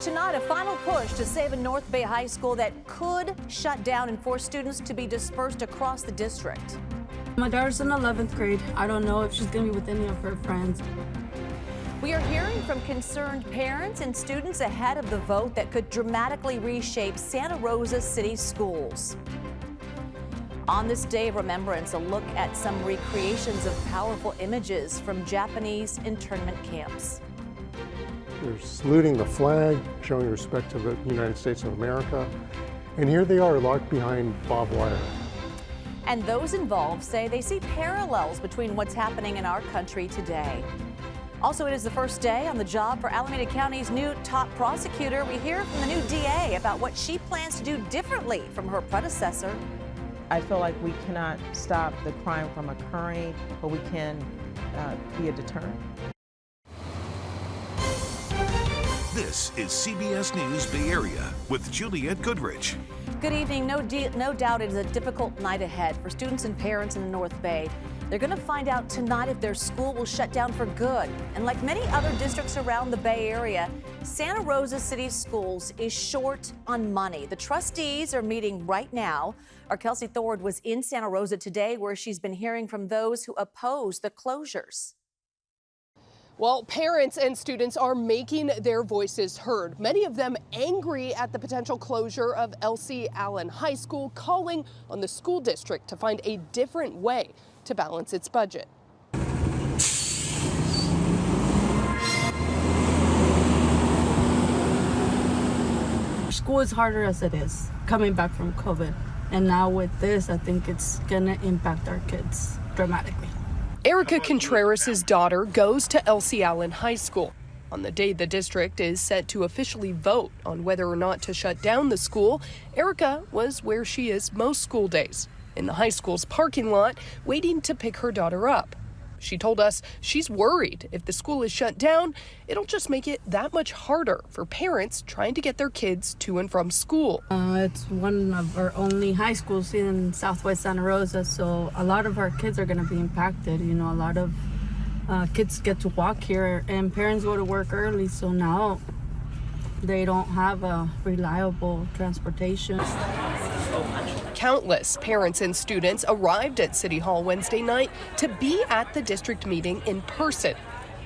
Tonight, a final push to save a North Bay high school that could shut down and force students to be dispersed across the district. My daughter's in 11th grade. I don't know if she's going to be with any of her friends. We are hearing from concerned parents and students ahead of the vote that could dramatically reshape Santa Rosa city schools. On this day of remembrance, a look at some recreations of powerful images from Japanese internment camps. They're saluting the flag, showing respect to the United States of America. And here they are locked behind barbed wire. And those involved say they see parallels between what's happening in our country today. Also, it is the first day on the job for Alameda County's new top prosecutor. We hear from the new DA about what she plans to do differently from her predecessor. I feel like we cannot stop the crime from occurring, but we can be a deterrent. This is CBS News Bay Area with Juliette Goodrich. Good evening. No doubt it is a difficult night ahead for students and parents in the North Bay. They're going to find out tonight if their school will shut down for good. And like many other districts around the Bay Area, Santa Rosa City Schools is short on money. The trustees are meeting right now. Our Kelsey Thorne was in Santa Rosa today, where she's been hearing from those who oppose the closures. Well, parents and students are making their voices heard, many of them angry at the potential closure of Elsie Allen High School, calling on the school district to find a different way to balance its budget. School is harder as it is, coming back from COVID. And now with this, I think it's going to impact our kids dramatically. Erica Contreras' daughter goes to Elsie Allen High School. On the day the district is set to officially vote on whether or not to shut down the school, Erica was where she is most school days, in the high school's parking lot, waiting to pick her daughter up. She told us she's worried if the school is shut down, it'll just make it that much harder for parents trying to get their kids to and from school. It's one of our only high schools in Southwest Santa Rosa, so a lot of our kids are going to be impacted. You know, a lot of kids get to walk here, and parents go to work early, so now they don't have a reliable transportation. Countless parents and students arrived at City Hall Wednesday night to be at the district meeting in person.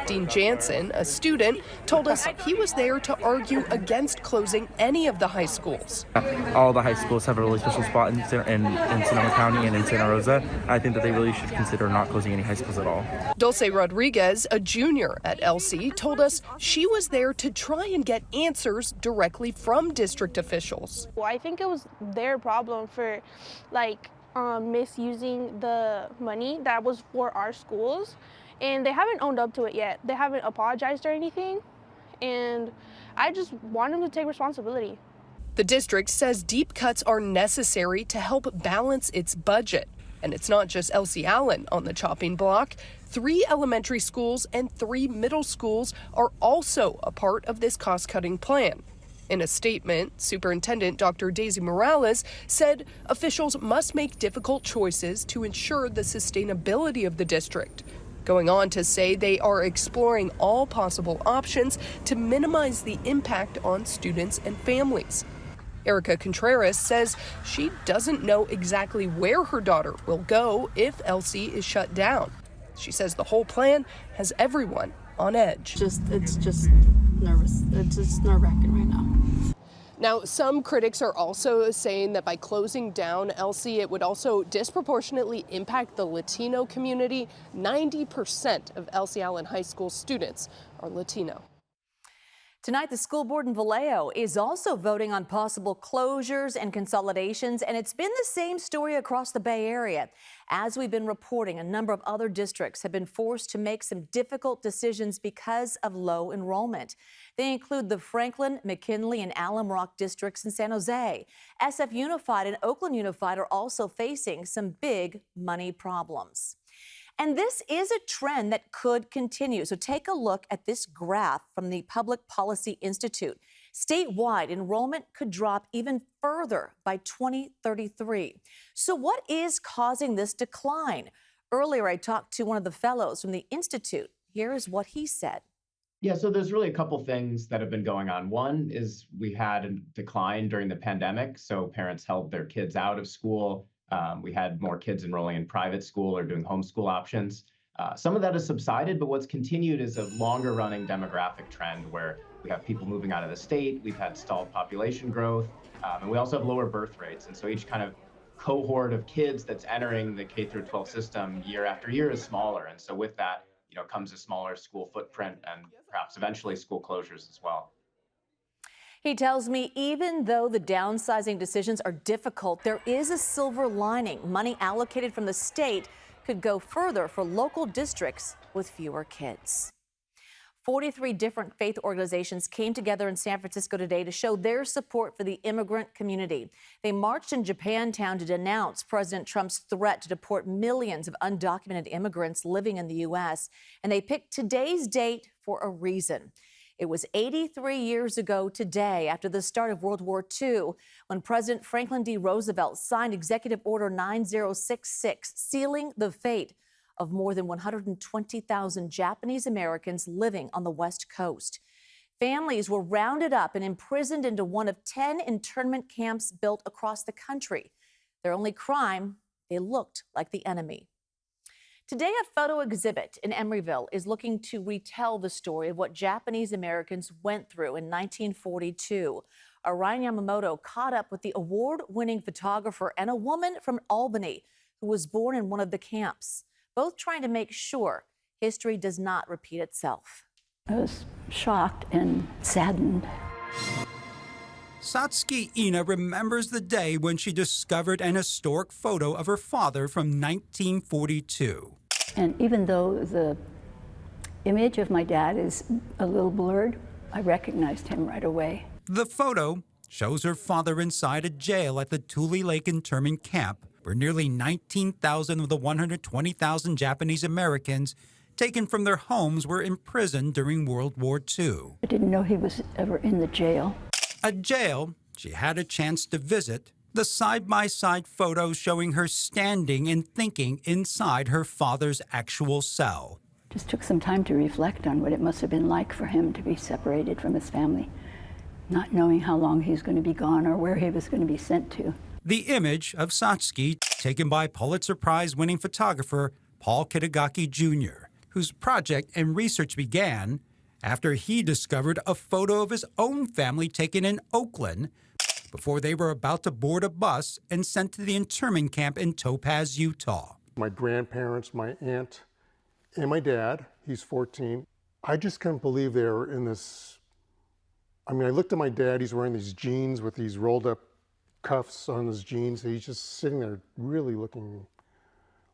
Dean Jansen, a student, told us he was there to argue against closing any of the high schools. All the high schools have a really special spot in Sonoma County and in Santa Rosa. I think that they really should consider not closing any high schools at all. Dulce Rodriguez, a junior at LC, told us she was there to try and get answers directly from district officials. Well, I think it was their problem for misusing the money that was for our schools. And they haven't owned up to it yet. They haven't apologized or anything. And I just want them to take responsibility. The district says deep cuts are necessary to help balance its budget. And it's not just Elsie Allen on the chopping block. 3 elementary schools and 3 middle schools are also a part of this cost-cutting plan. In a statement, Superintendent Dr. Daisy Morales said officials must make difficult choices to ensure the sustainability of the district, going on to say they are exploring all possible options to minimize the impact on students and families. Erica Contreras says she doesn't know exactly where her daughter will go if Elsie is shut down. She says the whole plan has everyone on edge. It's just nervous. It's just nerve-wracking right now. Now, some critics are also saying that by closing down Elsie, it would also disproportionately impact the Latino community. 90% of Elsie Allen High School students are Latino. Tonight, the school board in Vallejo is also voting on possible closures and consolidations, and it's been the same story across the Bay Area. As we've been reporting, a number of other districts have been forced to make some difficult decisions because of low enrollment. They include the Franklin, McKinley, and Alum Rock districts in San Jose. SF Unified and Oakland Unified are also facing some big money problems. And this is a trend that could continue. So take a look at this graph from the Public Policy Institute. Statewide enrollment could drop even further by 2033. So what is causing this decline? Earlier, I talked to one of the fellows from the Institute. Here is what he said. Yeah, so there's really a couple things that have been going on. One is we had a decline during the pandemic, so parents held their kids out of school. We had more kids enrolling in private school or doing homeschool options. Some of that has subsided, but what's continued is a longer running demographic trend where we have people moving out of the state, we've had stalled population growth, and we also have lower birth rates. And so each kind of cohort of kids that's entering the K through 12 system year after year is smaller. And so with that, comes a smaller school footprint and perhaps eventually school closures as well. He tells me even though the downsizing decisions are difficult, there is a silver lining. Money allocated from the state could go further for local districts with fewer kids. 43 different faith organizations came together in San Francisco today to show their support for the immigrant community. They marched in Japantown to denounce President Trump's threat to deport millions of undocumented immigrants living in the U.S. And they picked today's date for a reason. It was 83 years ago today, after the start of World War II, when President Franklin D. Roosevelt signed Executive Order 9066, sealing the fate of more than 120,000 Japanese Americans living on the West Coast. Families were rounded up and imprisoned into one of 10 internment camps built across the country. Their only crime, they looked like the enemy. Today, a photo exhibit in Emeryville is looking to retell the story of what Japanese Americans went through in 1942. Orion Yamamoto caught up with the award-winning photographer and a woman from Albany who was born in one of the camps, both trying to make sure history does not repeat itself. I was shocked and saddened. Satsuki Ina remembers the day when she discovered an historic photo of her father from 1942. And even though the image of my dad is a little blurred, I recognized him right away. The photo shows her father inside a jail at the Tule Lake internment camp, where nearly 19,000 of the 120,000 Japanese Americans taken from their homes were imprisoned during World War II. I didn't know he was ever in the jail. A jail she had a chance to visit, the side-by-side photos showing her standing and thinking inside her father's actual cell. Just took some time to reflect on what it must have been like for him to be separated from his family, not knowing how long he's going to be gone or where he was going to be sent to. The image of Satsuki, taken by Pulitzer Prize-winning photographer Paul Kitagaki Jr., whose project and research began after he discovered a photo of his own family taken in Oakland before they were about to board a bus and sent to the internment camp in Topaz, Utah. My grandparents, my aunt, and my dad, he's 14. I just couldn't believe they were in this. I mean, I looked at my dad, he's wearing these jeans with these rolled up cuffs on his jeans. He's just sitting there really looking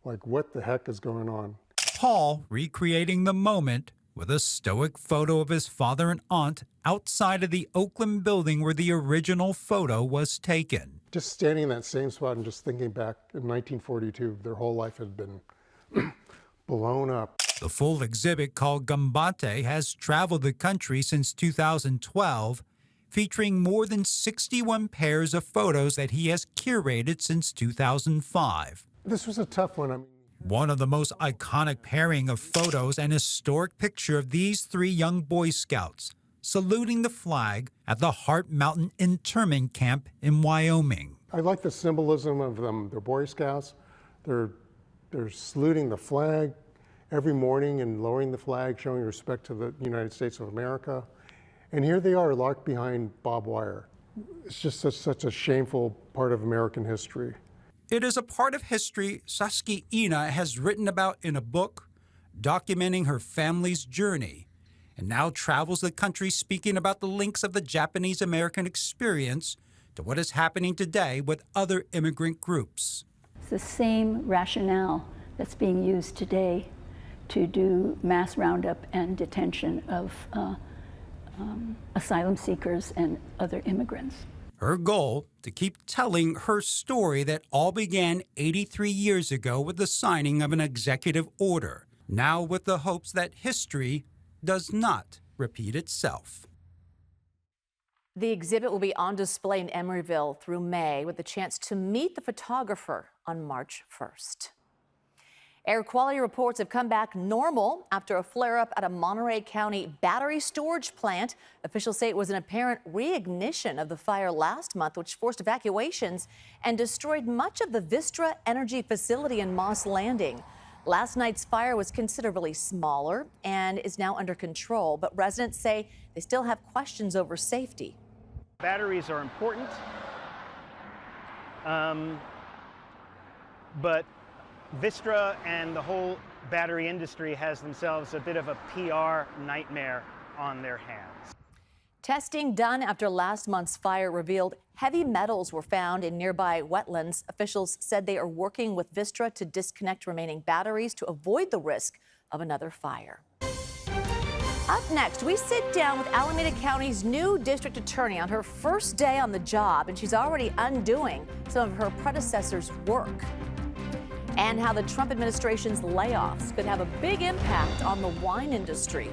like, what the heck is going on? Paul recreating the moment with a stoic photo of his father and aunt outside of the Oakland building where the original photo was taken. Just standing in that same spot and just thinking back in 1942, their whole life had been blown up. The full exhibit, called Gambate, has traveled the country since 2012, featuring more than 61 pairs of photos that he has curated since 2005. This was a tough one. I mean, one of the most iconic pairing of photos, an historic picture of these three young Boy Scouts saluting the flag at the Heart Mountain internment camp in Wyoming. I like the symbolism of them. They're Boy Scouts. They're saluting the flag every morning and lowering the flag, showing respect to the United States of America. And here they are, locked behind barbed wire. It's just such a shameful part of American history. It is a part of history Satsuki Ina has written about in a book documenting her family's journey, and now travels the country speaking about the links of the Japanese American experience to what is happening today with other immigrant groups. It's the same rationale that's being used today to do mass roundup and detention of asylum seekers and other immigrants. Her goal, to keep telling her story that all began 83 years ago with the signing of an executive order, now with the hopes that history does not repeat itself. The exhibit will be on display in Emeryville through May, with a chance to meet the photographer on March 1st. Air quality reports have come back normal after a flare-up at a Monterey County battery storage plant. Officials say it was an apparent reignition of the fire last month, which forced evacuations and destroyed much of the Vistra energy facility in Moss Landing. Last night's fire was considerably smaller and is now under control, but residents say they still have questions over safety. Batteries are important, but Vistra and the whole battery industry has themselves a bit of a PR nightmare on their hands. Testing done after last month's fire revealed heavy metals were found in nearby wetlands. Officials said they are working with Vistra to disconnect remaining batteries to avoid the risk of another fire. Up next, we sit down with Alameda County's new district attorney on her first day on the job, and she's already undoing some of her predecessor's work. And how the Trump administration's layoffs could have a big impact on the wine industry.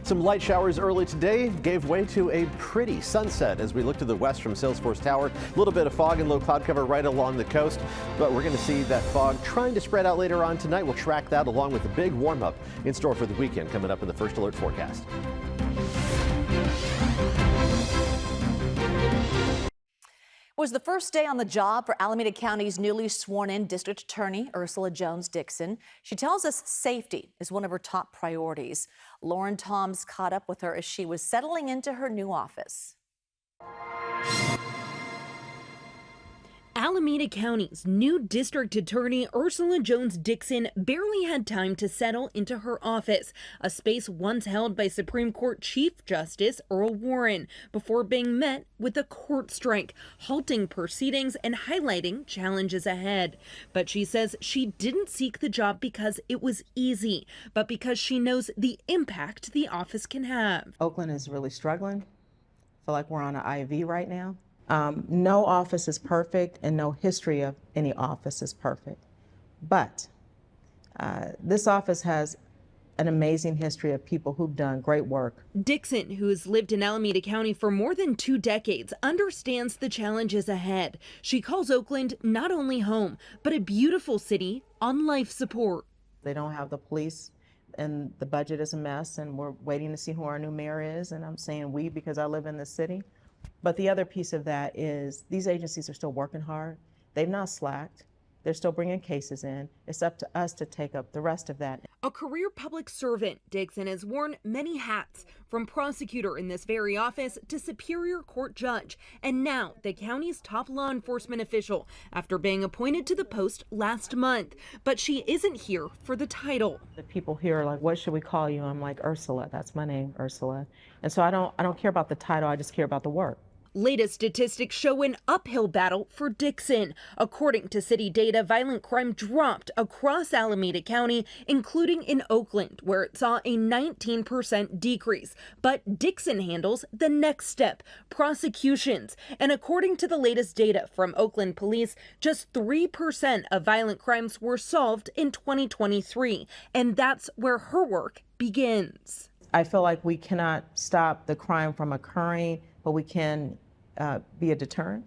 Some light showers early today gave way to a pretty sunset as we look to the west from Salesforce Tower. A little bit of fog and low cloud cover right along the coast, but we're going to see that fog trying to spread out later on tonight. We'll track that along with the big warm up in store for the weekend coming up in the First Alert forecast. It was the first day on the job for Alameda County's newly sworn-in district attorney, Ursula Jones-Dixon. She tells us safety is one of her top priorities. Lauren Toms caught up with her as she was settling into her new office. Alameda County's new district attorney, Ursula Jones-Dixon, barely had time to settle into her office, a space once held by Supreme Court Chief Justice Earl Warren, before being met with a court strike, halting proceedings and highlighting challenges ahead. But she says she didn't seek the job because it was easy, but because she knows the impact the office can have. Oakland is really struggling. I feel like we're on an IV right now. No office is perfect and no history of any office is perfect. But this office has an amazing history of people who've done great work. Dixon, who has lived in Alameda County for more than 2 decades, understands the challenges ahead. She calls Oakland not only home, but a beautiful city on life support. They don't have the police and the budget is a mess and we're waiting to see who our new mayor is. And I'm saying we because I live in the city. But the other piece of that is these agencies are still working hard. They've not slacked. They're still bringing cases in. It's up to us to take up the rest of that. A career public servant, Dixon has worn many hats, from prosecutor in this very office to Superior Court judge, and now the county's top law enforcement official after being appointed to the post last month. But she isn't here for the title. The people here are like, what should we call you? I'm like, Ursula. That's my name, Ursula. And so I don't care about the title. I just care about the work. Latest statistics show an uphill battle for Dixon. According to city data, violent crime dropped across Alameda County, including in Oakland, where it saw a 19% decrease. But Dixon handles the next step, prosecutions. And according to the latest data from Oakland police, just 3% of violent crimes were solved in 2023. And that's where her work begins. I feel like we cannot stop the crime from occurring, but we can be a deterrent,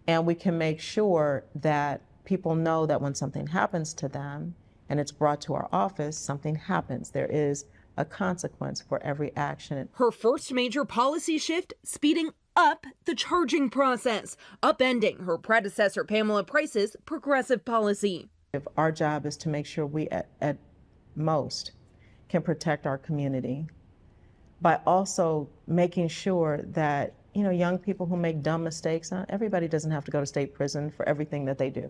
and we can make sure that people know that when something happens to them and it's brought to our office, something happens. There is a consequence for every action. Her first major policy shift, speeding up the charging process, upending her predecessor Pamela Price's progressive policy. If our job is to make sure we at most can protect our community by also making sure that, you know, young people who make dumb mistakes, everybody doesn't have to go to state prison for everything that they do.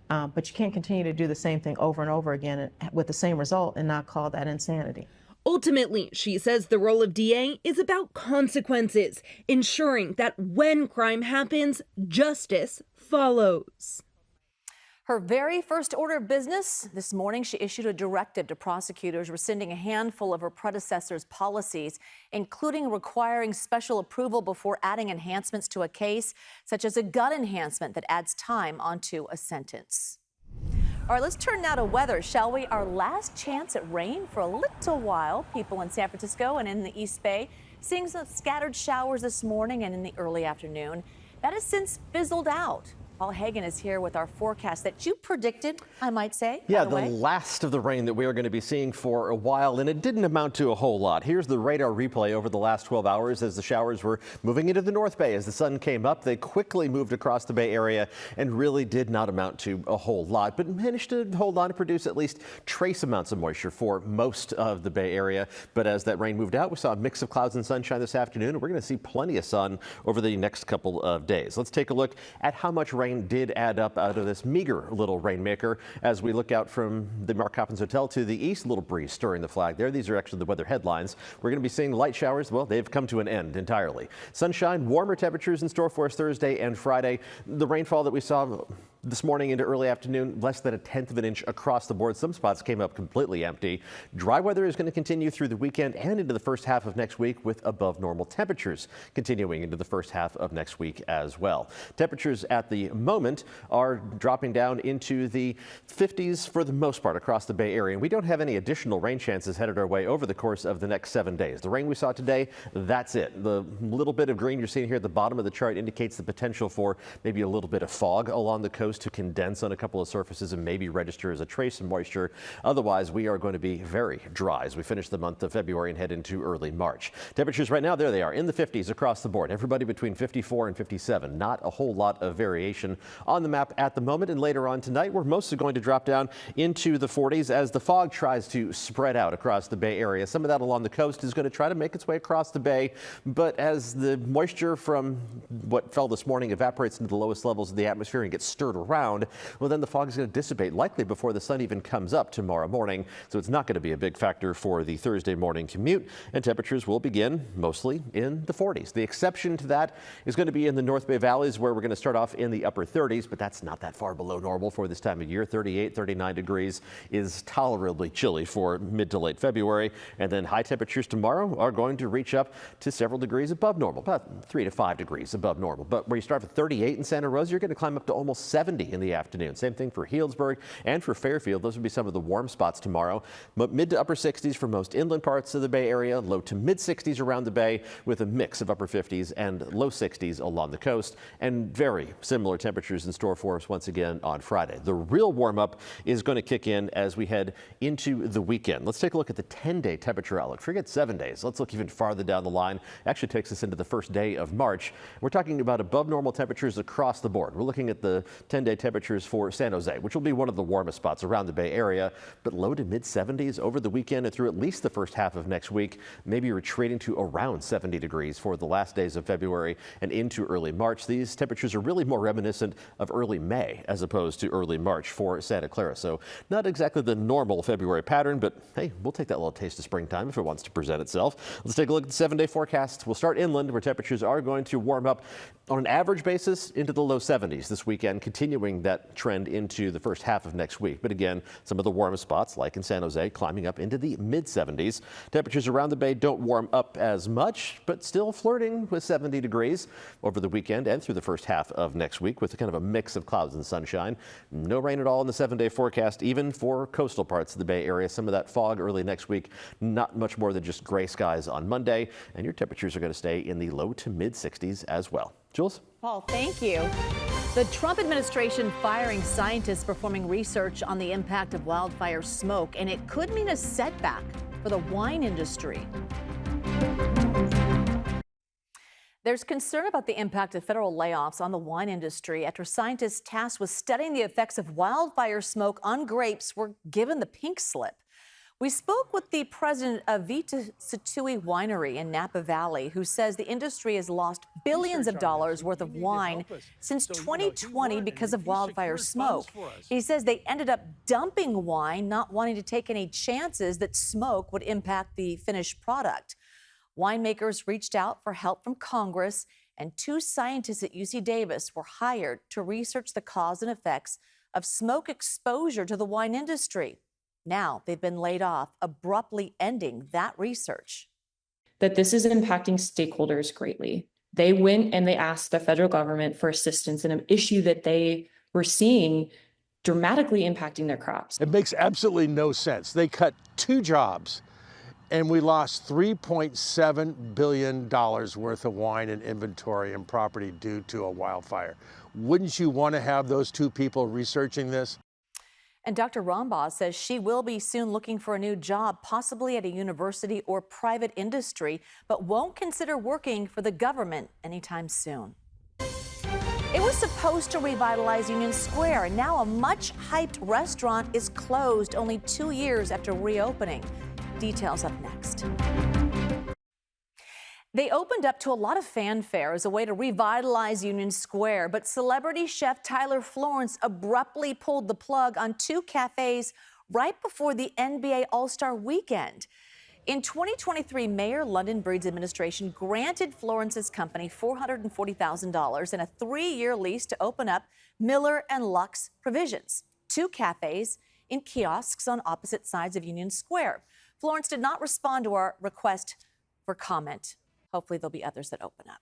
But you can't continue to do the same thing over and over again with the same result and not call that insanity. Ultimately, she says the role of DA is about consequences, ensuring that when crime happens, justice follows. Her very first order of business this morning, she issued a directive to prosecutors rescinding a handful of her predecessor's policies, including requiring special approval before adding enhancements to a case, such as a gun enhancement that adds time onto a sentence. All right, let's turn now to weather, shall we? Our last chance at rain for a little while. People in San Francisco and in the East Bay seeing some scattered showers this morning and in the early afternoon. That has since fizzled out. Paul Hagan is here with our forecast that you predicted, I might say. Yeah, the last of the rain that we are going to be seeing for a while, and it didn't amount to a whole lot. Here's the radar replay over the last 12 hours as the showers were moving into the North Bay. As the sun came up, they quickly moved across the Bay Area and really did not amount to a whole lot, but managed to hold on to produce at least trace amounts of moisture for most of the Bay Area. But as that rain moved out, we saw a mix of clouds and sunshine this afternoon, and we're going to see plenty of sun over the next couple of days. Let's take a look at how much rain did add up out of this meager little rainmaker. As we look out from the Mark Hoppins Hotel to the east, a little breeze stirring the flag there. These are actually the weather headlines. We're going to be seeing light showers. Well, they've come to an end entirely. Sunshine, warmer temperatures in store for us Thursday and Friday. The rainfall that we saw this morning into early afternoon, less than 1/10 of an inch across the board. Some spots came up completely empty. Dry weather is going to continue through the weekend and into the first half of next week, with above normal temperatures continuing into the first half of next week as well. Temperatures at the moment are dropping down into the 50s for the most part across the Bay Area. And we don't have any additional rain chances headed our way over the course of the next 7 days. The rain we saw today, that's it. The little bit of green you're seeing here at the bottom of the chart indicates the potential for maybe a little bit of fog along the coast to condense on a couple of surfaces and maybe register as a trace of moisture. Otherwise, we are going to be very dry as we finish the month of February and head into early March. Temperatures right now, there they are, in the 50s across the board. Everybody between 54 and 57. Not a whole lot of variation on the map at the moment. And later on tonight, we're mostly going to drop down into the 40s as the fog tries to spread out across the Bay Area. Some of that along the coast is going to try to make its way across the Bay. But as the moisture from what fell this morning evaporates into the lowest levels of the atmosphere and gets stirred around, well, then the fog is going to dissipate likely before the sun even comes up tomorrow morning. So it's not going to be a big factor for the Thursday morning commute, and temperatures will begin mostly in the 40s. The exception to that is going to be in the North Bay valleys, where we're going to start off in the upper 30s, but that's not that far below normal for this time of year. 38, 39 degrees is tolerably chilly for mid to late February. And then high temperatures tomorrow are going to reach up to several degrees above normal, about 3 to 5 degrees above normal. But where you start with 38 in Santa Rosa, you're going to climb up to almost 70 in the afternoon. Same thing for Healdsburg and for Fairfield. Those would be some of the warm spots tomorrow. Mid to upper 60s for most inland parts of the Bay Area, low to mid 60s around the Bay, with a mix of upper 50s and low 60s along the coast, and very similar temperatures in store for us once again on Friday. The real warm up is going to kick in as we head into the weekend. Let's take a look at the 10-day temperature outlook. Forget 7 days. Let's look even farther down the line. Actually takes us into the first day of March. We're talking about above normal temperatures across the board. We're looking at the 10-day temperatures for San Jose, which will be one of the warmest spots around the Bay Area, but low to mid 70s over the weekend and through at least the first half of next week, maybe retreating to around 70 degrees for the last days of February and into early March. These temperatures are really more reminiscent of early May as opposed to early March for Santa Clara. So not exactly the normal February pattern, but hey, we'll take that little taste of springtime if it wants to present itself. Let's take a look at the 7-day forecast. We'll start inland, where temperatures are going to warm up on an average basis into the low 70s this weekend, continuing that trend into the first half of next week. But again, some of the warmest spots, like in San Jose, climbing up into the mid 70s. Temperatures around the Bay don't warm up as much, but still flirting with 70 degrees over the weekend and through the first half of next week, with kind of a mix of clouds and sunshine. No rain at all in the 7-day forecast, even for coastal parts of the Bay Area. Some of that fog early next week, not much more than just gray skies on Monday, and your temperatures are going to stay in the low to mid 60s as well. Jules? Paul, thank you. The Trump administration firing scientists performing research on the impact of wildfire smoke, and it could mean a setback for the wine industry. There's concern about the impact of federal layoffs on the wine industry after scientists tasked with studying the effects of wildfire smoke on grapes were given the pink slip. We spoke with the president of Vita Situi Winery in Napa Valley, who says the industry has lost billions of dollars worth of wine since 2020 because of wildfire smoke. He says they ended up dumping wine, not wanting to take any chances that smoke would impact the finished product. Winemakers reached out for help from Congress, and 2 scientists at UC Davis were hired to research the cause and effects of smoke exposure to the wine industry. Now they've been laid off, abruptly ending that research. That this is impacting stakeholders greatly. They went and they asked the federal government for assistance in an issue that they were seeing dramatically impacting their crops. It makes absolutely no sense. They cut 2 jobs And we lost $3.7 billion worth of wine and inventory and property due to a wildfire. Wouldn't you want to have those two people researching this? And Dr. Rombaugh says she will be soon looking for a new job, possibly at a university or private industry, but won't consider working for the government anytime soon. It was supposed to revitalize Union Square, and now a much-hyped restaurant is closed only 2 years after reopening. Details up next. They opened up to a lot of fanfare as a way to revitalize Union Square, but celebrity chef Tyler Florence abruptly pulled the plug on 2 cafes right before the NBA All-Star Weekend. In 2023, Mayor London Breed's administration granted Florence's company $440,000 and a 3-year lease to open up Miller and Lux Provisions, 2 cafes in kiosks on opposite sides of Union Square. Florence did not respond to our request for comment. Hopefully there'll be others that open up.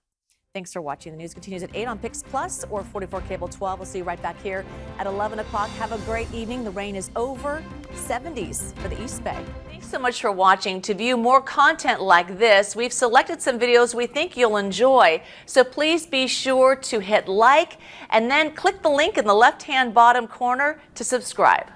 Thanks for watching. The news continues at 8 on Pix Plus or 44 Cable 12. We'll see you right back here at 11 o'clock. Have a great evening. The rain is over. 70s for the East Bay. Thanks so much for watching. To view more content like this, we've selected some videos we think you'll enjoy. So please be sure to hit like and then click the link in the left-hand bottom corner to subscribe.